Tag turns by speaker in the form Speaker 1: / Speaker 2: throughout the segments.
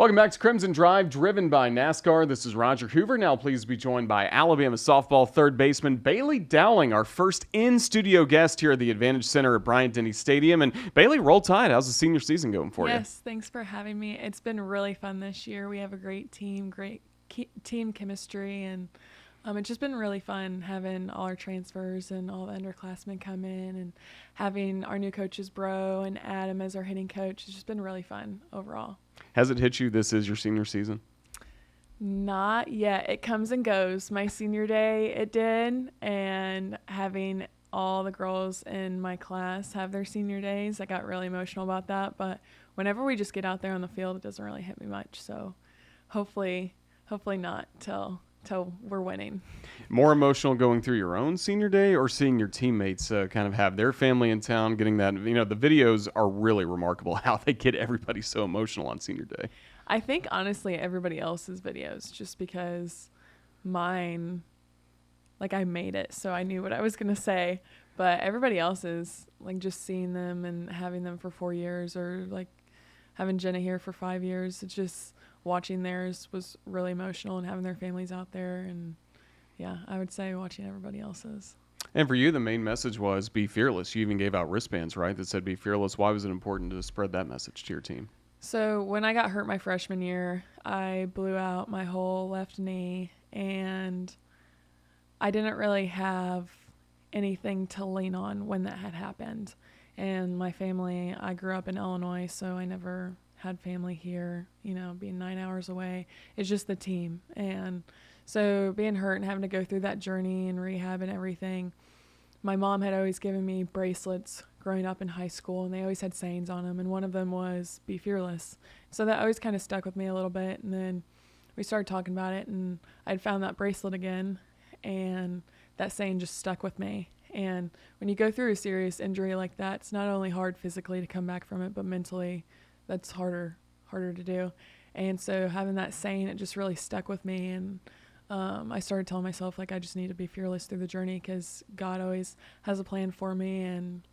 Speaker 1: Welcome back to Crimson Drive, driven by NASCAR. This is Roger Hoover. Now pleased to be joined by Alabama softball third baseman Bailey Dowling, our first in-studio guest here at the Advantage Center at Bryant-Denny Stadium. And Bailey, roll tide. How's the senior season going for you?
Speaker 2: Yes, thanks for having me. It's been really fun this year. We have a great team, team chemistry, and it's just been really fun having all our transfers and all the underclassmen come in and having our new coaches, Bro and Adam, as our hitting coach. It's just been really fun overall.
Speaker 1: Has it hit you this is your senior season?
Speaker 2: Not yet. It comes and goes. My senior day, it did, and having all the girls in my class have their senior days, I got really emotional about that. But whenever we just get out there on the field, it doesn't really hit me much. So hopefully not till we're winning.
Speaker 1: More emotional going through your own senior day or seeing your teammates kind of have their family in town, getting that, the videos are really remarkable how they get everybody so emotional on senior day.
Speaker 2: I think, honestly, everybody else's videos, just because mine, I made it, so I knew what I was going to say. But everybody else's, just seeing them and having them for 4 years, or, having Jenna here for 5 years, it's just watching theirs was really emotional, and having their families out there. And, yeah, I would say watching everybody else's.
Speaker 1: And for you, the main message was be fearless. You even gave out wristbands, right, that said be fearless. Why was it important to spread that message to your team?
Speaker 2: So when I got hurt my freshman year, I blew out my whole left knee, and I didn't really have anything to lean on when that had happened. And my family, I grew up in Illinois, so I never had family here, being 9 hours away. It's just the team. And so being hurt and having to go through that journey and rehab and everything, my mom had always given me bracelets growing up in high school, and they always had sayings on them, and one of them was be fearless. So that always kind of stuck with me a little bit. And then we started talking about it, and I'd found that bracelet again, and that saying just stuck with me. And when you go through a serious injury like that, it's not only hard physically to come back from it, but mentally that's harder to do. And so having that saying, it just really stuck with me. And I started telling myself, I just need to be fearless through the journey, because God always has a plan for me. And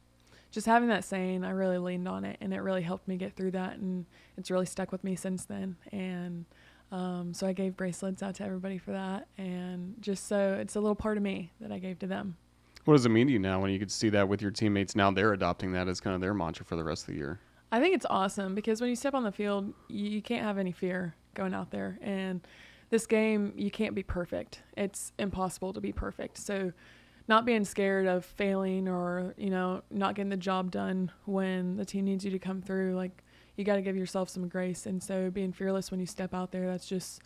Speaker 2: just having that saying, I really leaned on it, and it really helped me get through that. And it's really stuck with me since then. And so I gave bracelets out to everybody for that. And just so it's a little part of me that I gave to them.
Speaker 1: What does it mean to you now when you could see that with your teammates? Now they're adopting that as kind of their mantra for the rest of the year.
Speaker 2: I think it's awesome, because when you step on the field, you can't have any fear going out there. And this game, you can't be perfect. It's impossible to be perfect. So not being scared of failing, or, not getting the job done when the team needs you to come through, you got to give yourself some grace. And so being fearless when you step out there, that's just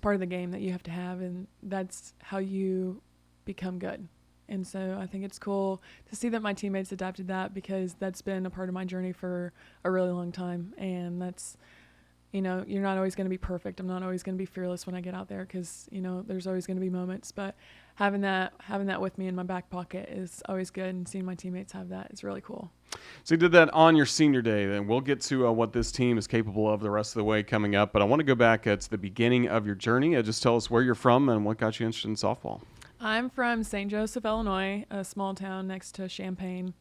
Speaker 2: part of the game that you have to have. And that's how you become good. And so I think it's cool to see that my teammates adapted that, because that's been a part of my journey for a really long time. And that's, you're not always going to be perfect. I'm not always going to be fearless when I get out there, because, there's always going to be moments. But having that with me in my back pocket is always good, and seeing my teammates have that is really cool.
Speaker 1: So you did that on your senior day. Then we'll get to what this team is capable of the rest of the way coming up. But I want to go back to the beginning of your journey. Just tell us where you're from and what got you interested in softball.
Speaker 2: I'm from St. Joseph, Illinois, a small town next to Champaign.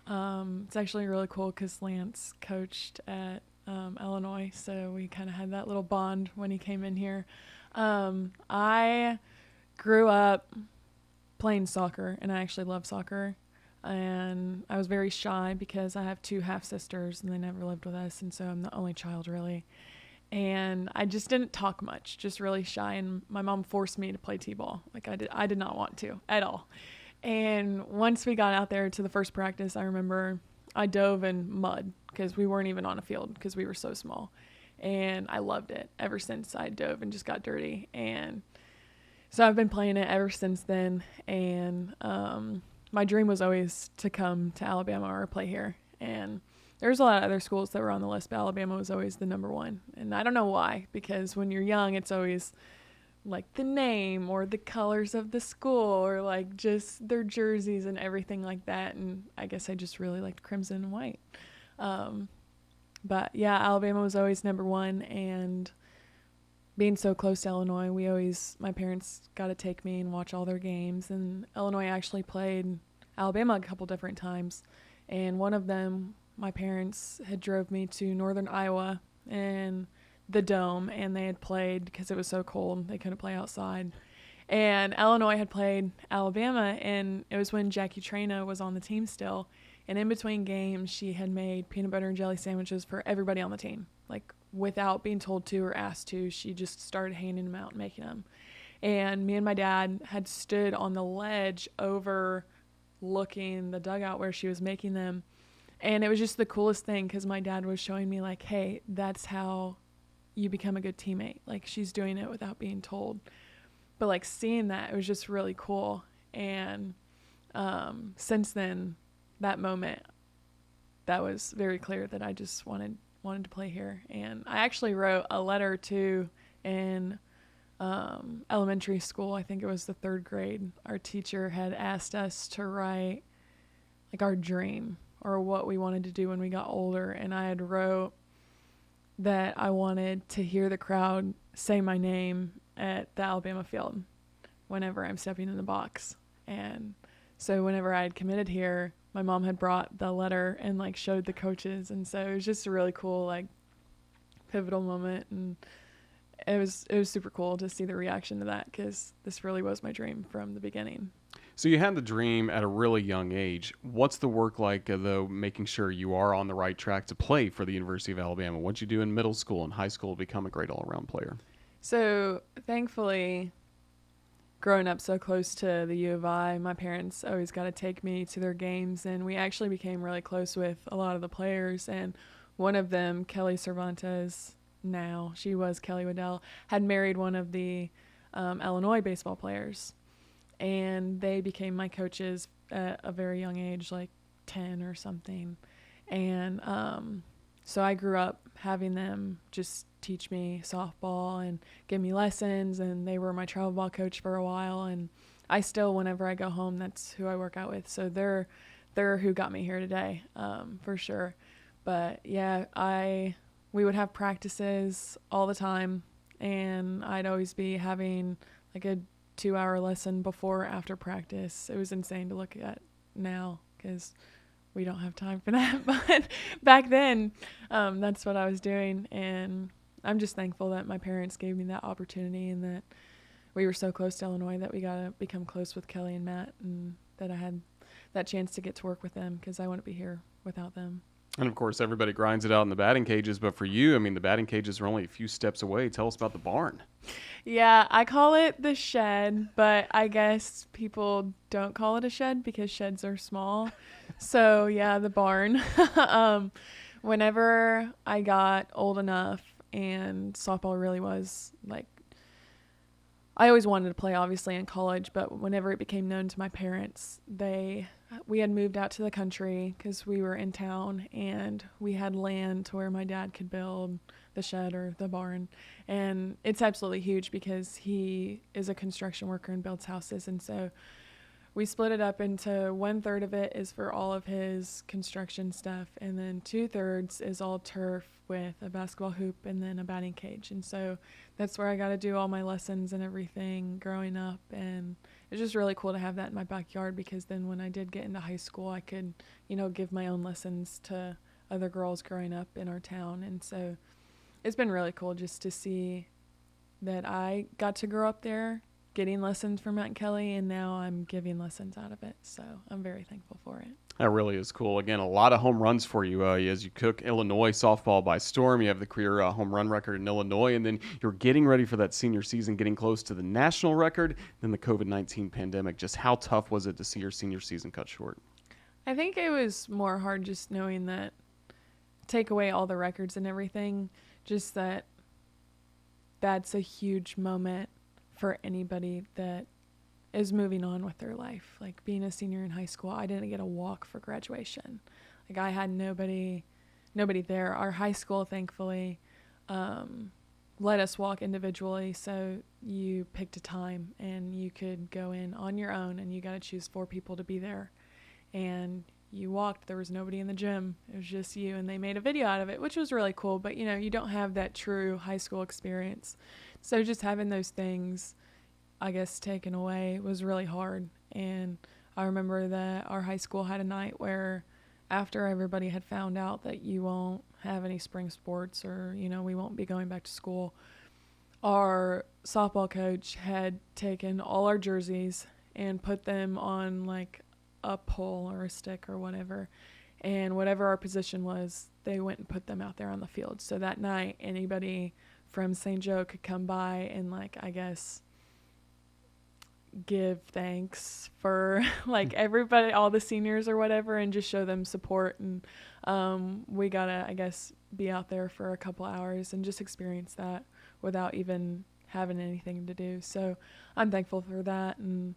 Speaker 2: It's actually really cool because Lance coached at Illinois, so we kind of had that little bond when he came in here. I grew up playing soccer, and I actually love soccer. And I was very shy because I have 2 half-sisters, and they never lived with us, and so I'm the only child, really. And I just didn't talk much, just really shy. And my mom forced me to play t-ball. I did not want to at all. And once we got out there to the first practice, I remember I dove in mud, because we weren't even on a field because we were so small. And I loved it ever since I dove and just got dirty. And so I've been playing it ever since then. And my dream was always to come to Alabama or play here. And there's a lot of other schools that were on the list, but Alabama was always the number one. And I don't know why, because when you're young, it's always the name or the colors of the school, or just their jerseys and everything like that. And I guess I just really liked crimson and white. But yeah, Alabama was always number one. And being so close to Illinois, my parents got to take me and watch all their games. And Illinois actually played Alabama a couple different times. And one of them, my parents had drove me to northern Iowa, and the dome, and they had played because it was so cold they couldn't play outside. And Illinois had played Alabama, and it was when Jackie Trina was on the team still. And in between games, she had made peanut butter and jelly sandwiches for everybody on the team. Like, without being told to or asked to, she just started handing them out and making them. And me and my dad had stood on the ledge overlooking the dugout where she was making them. And it was just the coolest thing because my dad was showing me, like, hey, that's how you become a good teammate. Like, she's doing it without being told. But, like, seeing that, it was just really cool. And since then, that moment, that was very clear that I just wanted to play here. And I actually wrote a letter to in elementary school. I think it was the 3rd grade. Our teacher had asked us to write, like, our dream or what we wanted to do when we got older. And I had wrote that I wanted to hear the crowd say my name at the Alabama field whenever I'm stepping in the box. And so whenever I had committed here, my mom had brought the letter and, like, showed the coaches. And so it was just a really cool, like, pivotal moment. And it was super cool to see the reaction to that because this really was my dream from the beginning.
Speaker 1: So you had the dream at a really young age. What's the work like, though, making sure you are on the right track to play for the University of Alabama? What'd you do in middle school and high school to become a great all-around player?
Speaker 2: So thankfully, growing up so close to the U of I, my parents always got to take me to their games, and we actually became really close with a lot of the players. And one of them, Kelly Cervantes, now she was Kelly Waddell, had married one of the Illinois baseball players, and they became my coaches at a very young age, like 10 or something. And so I grew up having them just teach me softball and give me lessons, and they were my travel ball coach for a while. And I still, whenever I go home, that's who I work out with. So they're who got me here today, for sure. But yeah, we would have practices all the time, and I'd always be having like a 2-hour lesson before or after practice. It was insane to look at now because we don't have time for that. But back then, that's what I was doing. And I'm just thankful that my parents gave me that opportunity and that we were so close to Illinois that we got to become close with Kelly and Matt, and that I had that chance to get to work with them because I wouldn't be here without them.
Speaker 1: And of course, everybody grinds it out in the batting cages. But for you, I mean, the batting cages are only a few steps away. Tell us about the barn.
Speaker 2: Yeah, I call it the shed, but I guess people don't call it a shed because sheds are small. So yeah, the barn. Whenever I got old enough and softball really was like, I always wanted to play obviously in college, but whenever it became known to my parents, we had moved out to the country because we were in town and we had land to where my dad could build the shed or the barn. And it's absolutely huge because he is a construction worker and builds houses. And so we split it up into 1/3 of it is for all of his construction stuff, and then 2/3 is all turf with a basketball hoop and then a batting cage. And so that's where I got to do all my lessons and everything growing up. And it's just really cool to have that in my backyard because then when I did get into high school, I could, give my own lessons to other girls growing up in our town. And so it's been really cool just to see that I got to grow up there getting lessons from Matt and Kelly, and now I'm giving lessons out of it. So I'm very thankful for it.
Speaker 1: That really is cool. Again, a lot of home runs for you as you took Illinois softball by storm. You have the career home run record in Illinois, and then you're getting ready for that senior season, getting close to the national record. Then the COVID-19 pandemic. Just how tough was it to see your senior season cut short?
Speaker 2: I think it was more hard just knowing that, take away all the records and everything, just that's a huge moment for anybody that is moving on with their life. Like being a senior in high school, I didn't get a walk for graduation. Like I had nobody there. Our high school, thankfully, let us walk individually. So you picked a time and you could go in on your own, and you got to choose 4 people to be there. And you walked. There was nobody in the gym. It was just you, and they made a video out of it, which was really cool. But you don't have that true high school experience. So just having those things, I guess, taken away was really hard. And I remember that our high school had a night where after everybody had found out that you won't have any spring sports, or, we won't be going back to school, our softball coach had taken all our jerseys and put them on like a pole or a stick or whatever. And whatever our position was, they went and put them out there on the field. So that night, anybody from St. Joe could come by and, like, I guess, give thanks for like everybody, all the seniors or whatever, and just show them support. And we got to, I guess, be out there for a couple hours and just experience that without even having anything to do. So I'm thankful for that, and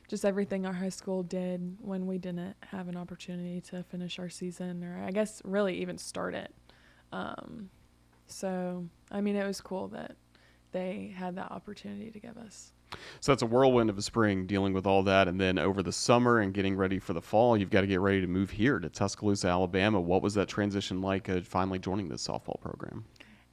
Speaker 2: just everything our high school did when we didn't have an opportunity to finish our season, or I guess really even start it. So, I mean, it was cool that they had that opportunity to give us.
Speaker 1: So that's a whirlwind of a spring dealing with all that. And then over the summer and getting ready for the fall, you've got to get ready to move here to Tuscaloosa, Alabama. What was that transition like, finally joining this softball program?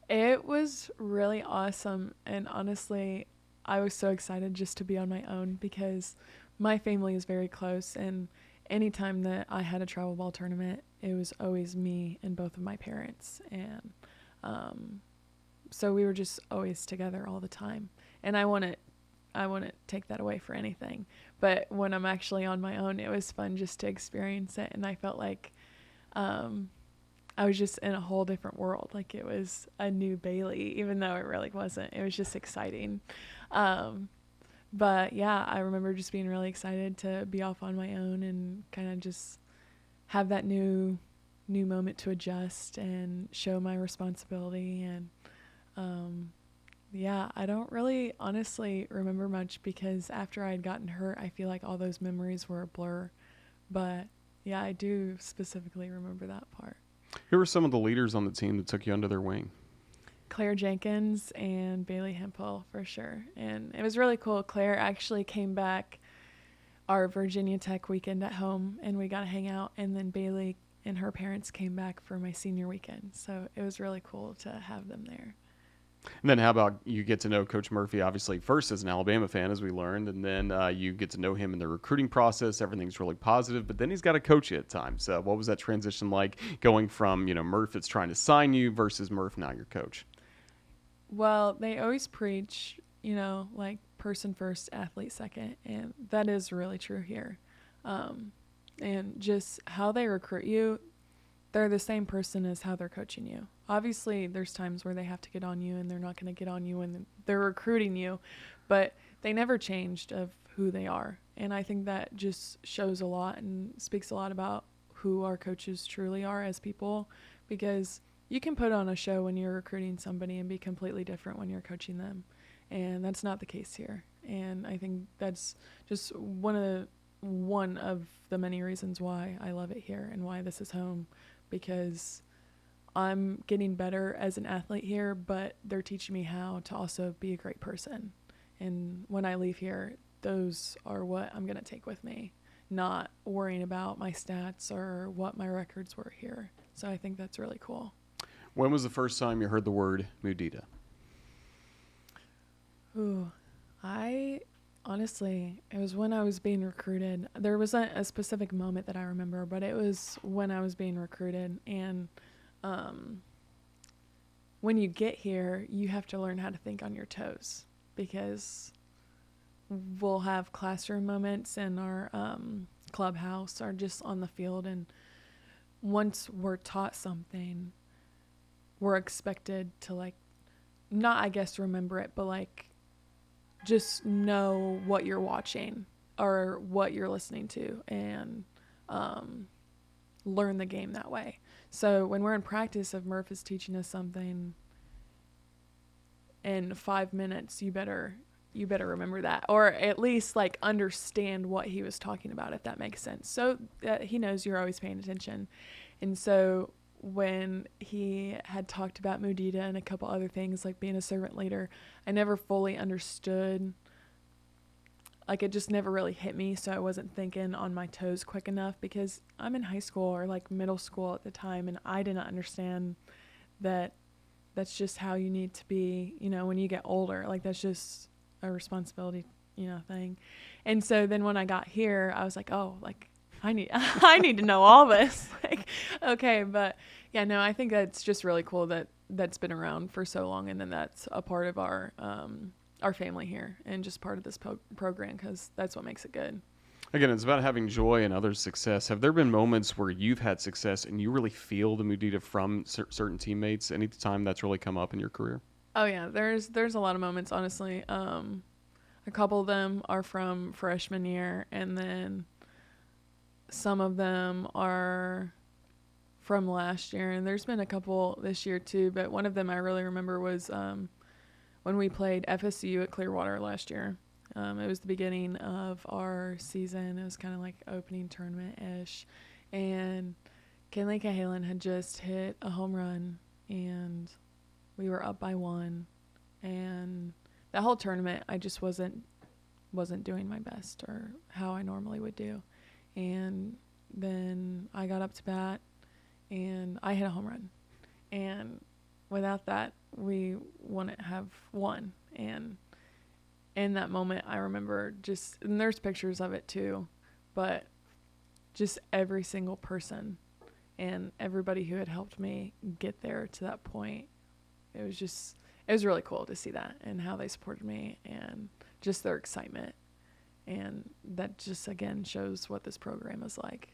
Speaker 2: It was really awesome. And honestly, I was so excited just to be on my own, because my family is very close. And anytime that I had a travel ball tournament, it was always me and both of my parents. And so we were just always together all the time. And I wouldn't take that away for anything. But when I'm actually on my own, it was fun just to experience it. And I felt like I was just in a whole different world. Like, it was a new Bailey, even though it really wasn't. It was just exciting. But yeah, I remember just being really excited to be off on my own and kind of just have that new moment to adjust and show my responsibility. And yeah, I don't really honestly remember much, because after I had gotten hurt, I feel like all those memories were a blur. But yeah, I do specifically remember that part.
Speaker 1: Who were some of the leaders on the team that took you under their wing?
Speaker 2: Claire Jenkins and Bailey Hempel, for sure. And it was really cool. Claire actually came back our Virginia Tech weekend at home, and we got to hang out. And then Bailey and her parents came back for my senior weekend. So it was really cool to have them there.
Speaker 1: And then how about you get to know Coach Murphy, obviously, first as an Alabama fan, as we learned, and then you get to know him in the recruiting process. Everything's really positive, but then he's got to coach you at times. So what was that transition like, going from, Murph that's trying to sign you versus Murph now your coach?
Speaker 2: Well, they always preach, like person first, athlete second, and that is really true here. And just how they recruit you, they're the same person as how they're coaching you. Obviously, there's times where they have to get on you, and they're not going to get on you when they're recruiting you, but they never changed of who they are. And I think that just shows a lot and speaks a lot about who our coaches truly are as people, because you can put on a show when you're recruiting somebody and be completely different when you're coaching them. And that's not the case here. And I think that's just one of the many reasons why I love it here and why this is home, because I'm getting better as an athlete here, but they're teaching me how to also be a great person. And when I leave here, those are what I'm going to take with me, not worrying about my stats or what my records were here. So I think that's really cool.
Speaker 1: When was the first time you heard the word Mudita?
Speaker 2: Ooh, honestly, it was when I was being recruited. There wasn't a specific moment that I remember, but it was when I was being recruited. And when you get here, you have to learn how to think on your toes, because we'll have classroom moments in our clubhouse or just on the field. And once we're taught something, we're expected to, like, not, I guess, remember it, but like just know what you're watching or what you're listening to, and learn the game that way. So when we're in practice, if Murph is teaching us something in 5 minutes, you better remember that, or at least like understand what he was talking about, if that makes sense, so that he knows you're always paying attention. And so when he had talked about Mudita and a couple other things like being a servant leader, I never fully understood. Like, it just never really hit me, so I wasn't thinking on my toes quick enough, because I'm in high school or like middle school at the time, and I didn't understand that that's just how you need to be, when you get older. Like, that's just a responsibility, thing. And so then when I got here, I was like, oh, like, I need to know all this. Like, okay, but yeah, no, I think that's just really cool that that's been around for so long, and then that's a part of our family here, and just part of this program, because that's what makes it good.
Speaker 1: Again, it's about having joy in others' success. Have there been moments where you've had success and you really feel the mudita from certain teammates? Any time that's really come up in your career?
Speaker 2: Oh yeah, there's a lot of moments, honestly. A couple of them are from freshman year, and then some of them are from last year, and there's been a couple this year too, but one of them I really remember was when we played FSU at Clearwater last year. It was the beginning of our season. It was kind of like opening tournament-ish, and Kinley Cahalan had just hit a home run, and we were up by 1, and that whole tournament I just wasn't doing my best or how I normally would do. And then I got up to bat and I hit a home run. And without that, we wouldn't have won. And in that moment, I remember just, and there's pictures of it too, but just every single person and everybody who had helped me get there to that point, it was really cool to see that and how they supported me and just their excitement. And that just, again, shows what this program is like.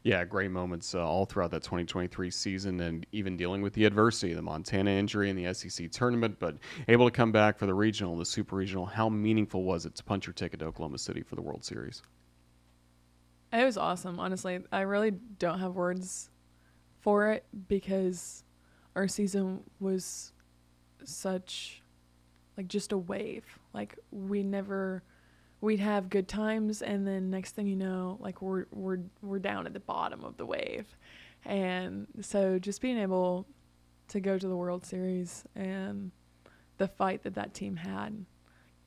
Speaker 1: Yeah, great moments all throughout that 2023 season, and even dealing with the adversity, the Montana injury and the SEC tournament, but able to come back for the regional, the super regional. How meaningful was it to punch your ticket to Oklahoma City for the World Series?
Speaker 2: It was awesome, honestly. I really don't have words for it because our season was such, like, just a wave. Like, we'd have good times, and then next thing you know, like, we're down at the bottom of the wave. And so just being able to go to the World Series and the fight that team had,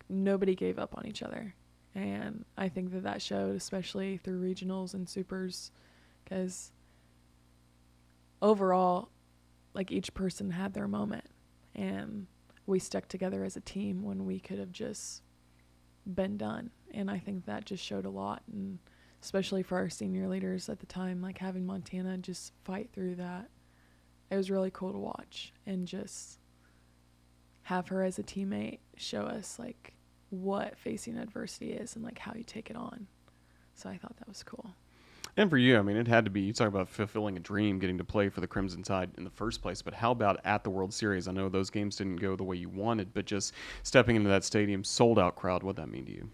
Speaker 2: nobody gave up on each other. And I think that showed, especially through regionals and supers, because overall, like, each person had their moment, and we stuck together as a team when we could have just been done. And I think that just showed a lot, and especially for our senior leaders at the time, like, having Montana just fight through that, it was really cool to watch, and just have her as a teammate show us, like, what facing adversity is and, like, how you take it on. So I thought that was cool.
Speaker 1: And for you, I mean, it had to be, you talk about fulfilling a dream, getting to play for the Crimson Tide in the first place, but how about at the World Series? I know those games didn't go the way you wanted, but just stepping into that stadium, sold-out crowd, what'd that mean to you?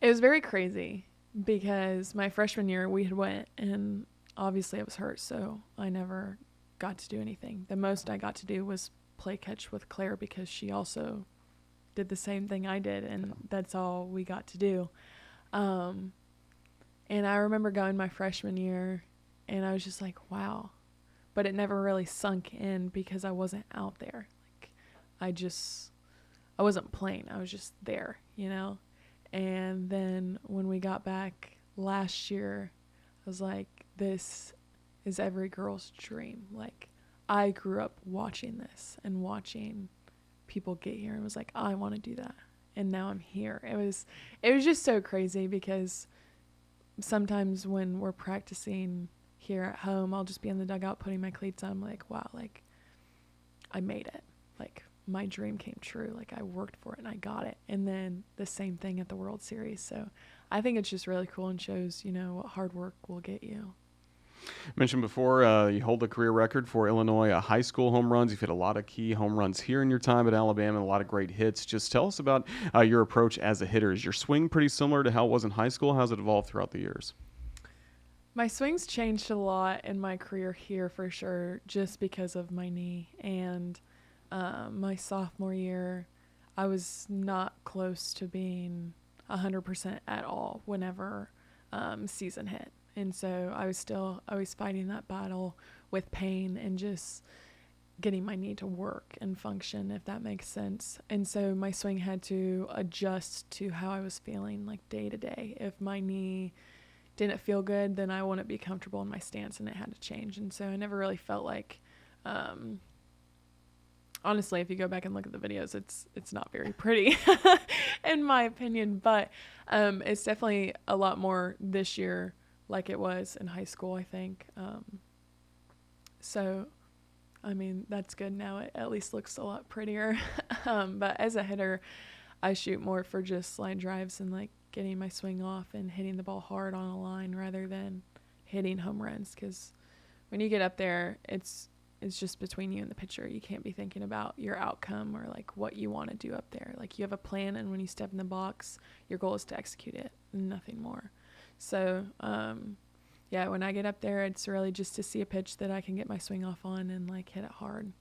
Speaker 2: It was very crazy because my freshman year we had went, and obviously I was hurt, so I never got to do anything. The most I got to do was play catch with Claire because she also did the same thing I did, and that's all we got to do. And I remember going my freshman year, and I was just like, wow. But it never really sunk in because I wasn't out there. Like, I wasn't playing. I was just there, you know? And then when we got back last year, I was like, this is every girl's dream. Like, I grew up watching this and watching people get here, and was like, I want to do that. And now I'm here. It was just so crazy because sometimes when we're practicing here at home, I'll just be in the dugout putting my cleats on. I'm like, wow, like, I made it. Like, my dream came true. Like, I worked for it and I got it. And then the same thing at the World Series. So I think it's just really cool and shows, what hard work will get you.
Speaker 1: Mentioned before, you hold the career record for Illinois high school home runs. You've hit a lot of key home runs here in your time at Alabama, and a lot of great hits. Just tell us about your approach as a hitter. Is your swing pretty similar to how it was in high school? How's it evolved throughout the years?
Speaker 2: My swing's changed a lot in my career here for sure, just because of my knee. And my sophomore year, I was not close to being 100% at all whenever season hit. And so I was still always fighting that battle with pain and just getting my knee to work and function, if that makes sense. And so my swing had to adjust to how I was feeling, like, day to day. If my knee didn't feel good, then I wouldn't be comfortable in my stance, and it had to change. And so I never really felt like Honestly, if you go back and look at the videos, it's not very pretty, in my opinion. But it's definitely a lot more this year, like it was in high school, I think. So, I mean, that's good now. It at least looks a lot prettier. But as a hitter, I shoot more for just line drives and like getting my swing off and hitting the ball hard on a line rather than hitting home runs. Because when you get up there, it's just between you and the pitcher. You can't be thinking about your outcome or like what you want to do up there. Like you have a plan, and when you step in the box, your goal is to execute it, nothing more. So, yeah, when I get up there, it's really just to see a pitch that I can get my swing off on and like hit it hard.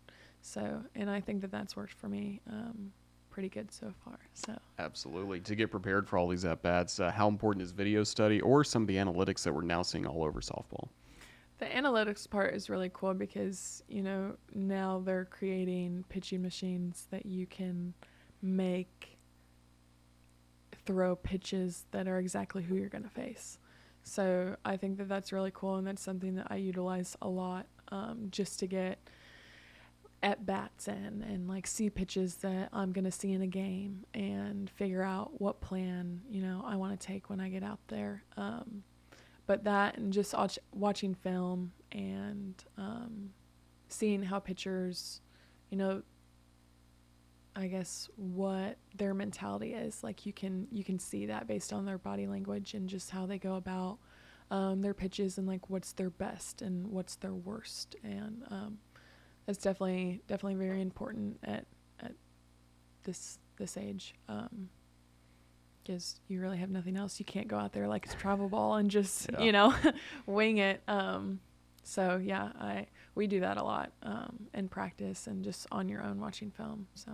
Speaker 2: So, and I think that that's worked for me pretty good so far. So
Speaker 1: Absolutely. To get prepared for all these at bats, how important is video study or some of the analytics that we're now seeing all over softball?
Speaker 2: the analytics part is really cool because, you know, now they're creating pitching machines that you can make throw pitches that are exactly who you're going to face. So I think that that's really cool, and that's something that I utilize a lot, just to get at bats in and like see pitches that I'm going to see in a game and figure out what plan, you know, I want to take when I get out there. But that and just watching film and seeing how pitchers, you know, I guess what their mentality is. Like you can see that based on their body language and just how they go about their pitches and like what's their best and what's their worst. And that's definitely very important at this age. Because you really have nothing else. You can't go out there like it's a travel ball and just, you know, wing it. So yeah, we do that a lot in practice and just on your own watching film.
Speaker 1: So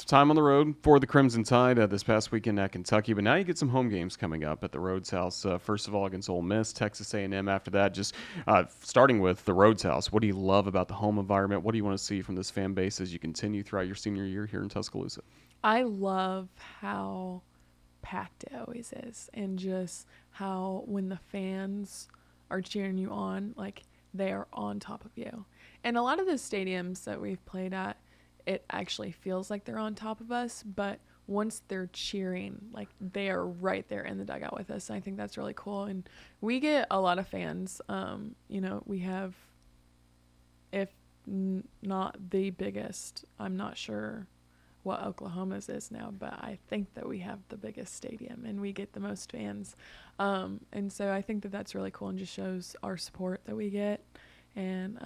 Speaker 1: time on the road for the Crimson Tide this past weekend at Kentucky, but now you get some home games coming up at the Rhodes House. First of all against Ole Miss, Texas A&M after that. Just starting with the Rhodes House, what do you love about the home environment? What do you want to see from this fan base as you continue throughout your senior year here in Tuscaloosa?
Speaker 2: I love how packed it always is, and just how when the fans are cheering you on, like they are on top of you. And a lot of the stadiums that we've played at, it actually feels like they're on top of us, but once they're cheering, like they are right there in the dugout with us. And I think that's really cool. And we get a lot of fans. You know, we have, if not the biggest, I'm not sure what Oklahoma's is now, but I think that we have the biggest stadium and we get the most fans. And so I think that that's really cool and just shows our support that we get. And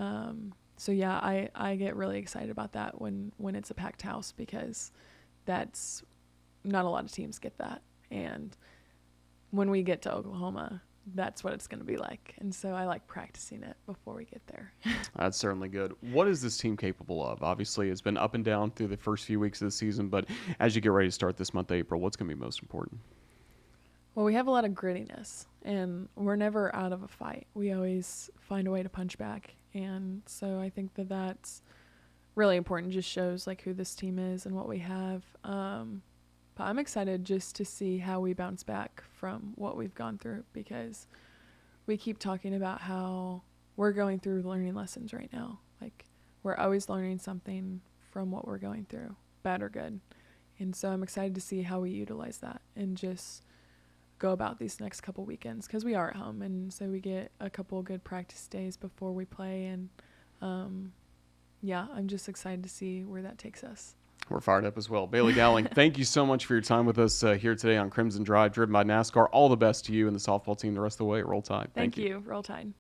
Speaker 2: so yeah, I get really excited about that when it's a packed house, because that's not a lot of teams get that. And when we get to Oklahoma, that's what it's going to be like. And so I like practicing it before we get there.
Speaker 1: That's certainly good. What is this team capable of? Obviously, it's been up and down through the first few weeks of the season, but as you get ready to start this month, April, what's going to be most important?
Speaker 2: Well, we have a lot of grittiness, and we're never out of a fight. We always find a way to punch back. And so I think that that's really important. Just shows like who this team is and what we have. But I'm excited just to see how we bounce back from what we've gone through, because we keep talking about how we're going through learning lessons right now. Like we're always learning something from what we're going through, bad or good. And so I'm excited to see how we utilize that and just go about these next couple weekends, because we are at home, and so we get a couple good practice days before we play. And yeah, I'm just excited to see where that takes us.
Speaker 1: We're fired up as well. Bailey Dowling, thank you so much for your time with us here today on Crimson Drive, driven by NASCAR. All the best to you and the softball team the rest of the way. Roll Tide.
Speaker 2: Thank you. Roll Tide.